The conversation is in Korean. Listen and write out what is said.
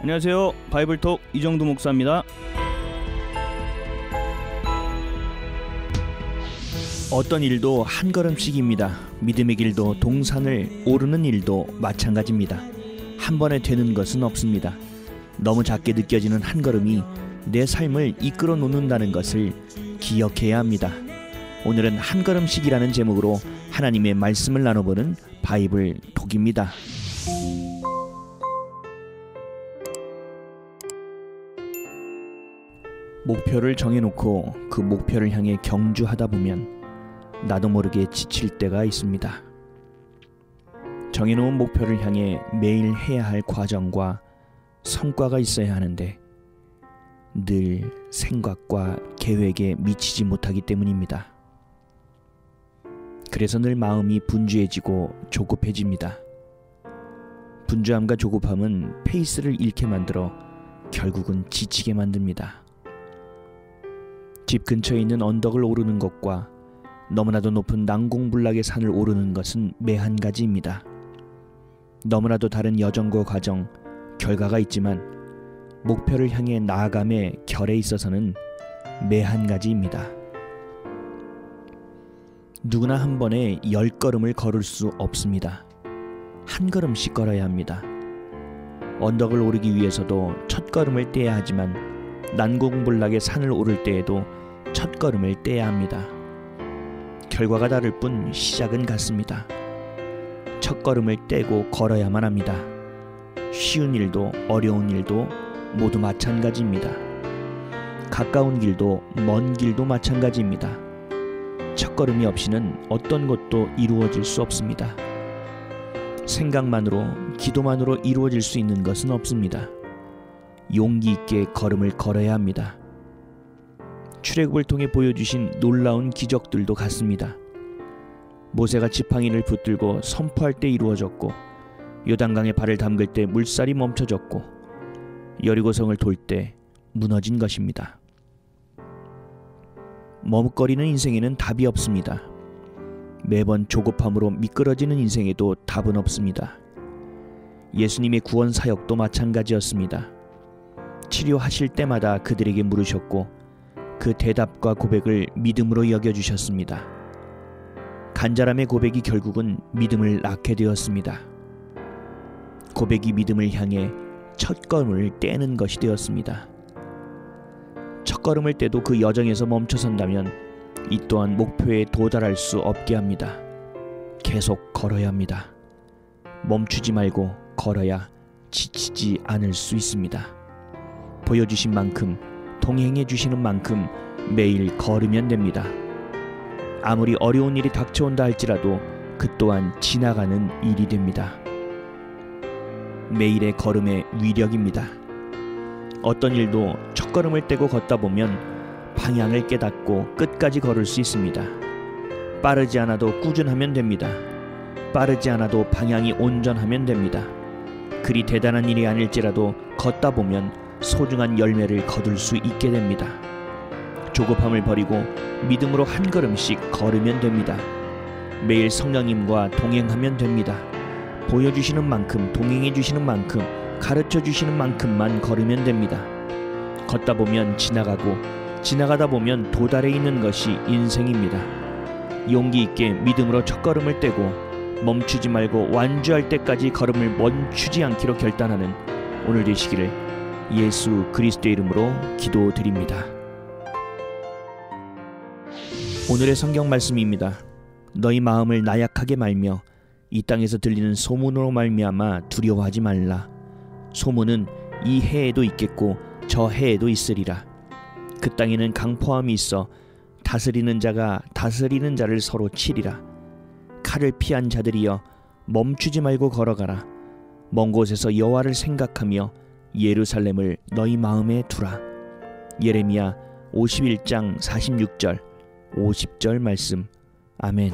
안녕하세요. 바이블톡 이정두 목사입니다. 어떤 일도 한 걸음씩입니다. 믿음의 길도 동산을 오르는 일도 마찬가지입니다. 한 번에 되는 것은 없습니다. 너무 작게 느껴지는 한 걸음이 내 삶을 이끌어 놓는다는 것을 기억해야 합니다. 오늘은 한 걸음씩이라는 제목으로 하나님의 말씀을 나눠보는 바이블톡입니다. 목표를 정해놓고 그 목표를 향해 경주하다 보면 나도 모르게 지칠 때가 있습니다. 정해놓은 목표를 향해 매일 해야 할 과정과 성과가 있어야 하는데 늘 생각과 계획에 미치지 못하기 때문입니다. 그래서 늘 마음이 분주해지고 조급해집니다. 분주함과 조급함은 페이스를 잃게 만들어 결국은 지치게 만듭니다. 집 근처에 있는 언덕을 오르는 것과 너무나도 높은 난공불락의 산을 오르는 것은 매한가지입니다. 너무나도 다른 여정과 과정, 결과가 있지만 목표를 향해 나아감의 결에 있어서는 매한가지입니다. 누구나 한 번에 10걸음을 걸을 수 없습니다. 한 걸음씩 걸어야 합니다. 언덕을 오르기 위해서도 첫 걸음을 떼야 하지만 난공불락의 산을 오를 때에도 첫 걸음을 떼야 합니다. 결과가 다를 뿐 시작은 같습니다. 첫 걸음을 떼고 걸어야만 합니다. 쉬운 일도 어려운 일도 모두 마찬가지입니다. 가까운 길도 먼 길도 마찬가지입니다. 첫 걸음이 없이는 어떤 것도 이루어질 수 없습니다. 생각만으로, 기도만으로 이루어질 수 있는 것은 없습니다. 용기 있게 걸음을 걸어야 합니다. 출애굽을 통해 보여주신 놀라운 기적들도 같습니다. 모세가 지팡이를 붙들고 선포할 때 이루어졌고, 요단강에 발을 담글 때 물살이 멈춰졌고, 여리고성을 돌 때 무너진 것입니다. 머뭇거리는 인생에는 답이 없습니다. 매번 조급함으로 미끄러지는 인생에도 답은 없습니다. 예수님의 구원 사역도 마찬가지였습니다. 치료하실 때마다 그들에게 물으셨고 그 대답과 고백을 믿음으로 여겨주셨습니다. 간절함의 고백이 결국은 믿음을 낳게 되었습니다. 고백이 믿음을 향해 첫걸음을 떼는 것이 되었습니다. 첫걸음을 떼도 그 여정에서 멈춰선다면 이 또한 목표에 도달할 수 없게 합니다. 계속 걸어야 합니다. 멈추지 말고 걸어야 지치지 않을 수 있습니다. 보여주신 만큼, 동행해 주시는 만큼 매일 걸으면 됩니다. 아무리 어려운 일이 닥쳐온다 할지라도 그 또한 지나가는 일이 됩니다. 매일의 걸음의 위력입니다. 어떤 일도 첫걸음을 떼고 걷다 보면 방향을 깨닫고 끝까지 걸을 수 있습니다. 빠르지 않아도 꾸준하면 됩니다. 빠르지 않아도 방향이 온전하면 됩니다. 그리 대단한 일이 아닐지라도 걷다 보면 소중한 열매를 거둘 수 있게 됩니다. 조급함을 버리고 믿음으로 한 걸음씩 걸으면 됩니다. 매일 성령님과 동행하면 됩니다. 보여주시는 만큼, 동행해 주시는 만큼, 가르쳐 주시는 만큼만 걸으면 됩니다. 걷다 보면 지나가고 지나가다 보면 도달해 있는 것이 인생입니다. 용기 있게 믿음으로 첫걸음을 떼고 멈추지 말고 완주할 때까지 걸음을 멈추지 않기로 결단하는 오늘 되시기를 예수 그리스도의 이름으로 기도드립니다. 오늘의 성경 말씀입니다. 너희 마음을 나약하게 말며 이 땅에서 들리는 소문으로 말미암아 두려워하지 말라. 소문은 이 해에도 있겠고 저 해에도 있으리라. 그 땅에는 강포함이 있어 다스리는 자가 다스리는 자를 서로 치리라. 칼을 피한 자들이여 멈추지 말고 걸어가라. 먼 곳에서 여호와를 생각하며 예루살렘을 너희 마음에 두라. 예레미야 51장 46절 50절 말씀. 아멘.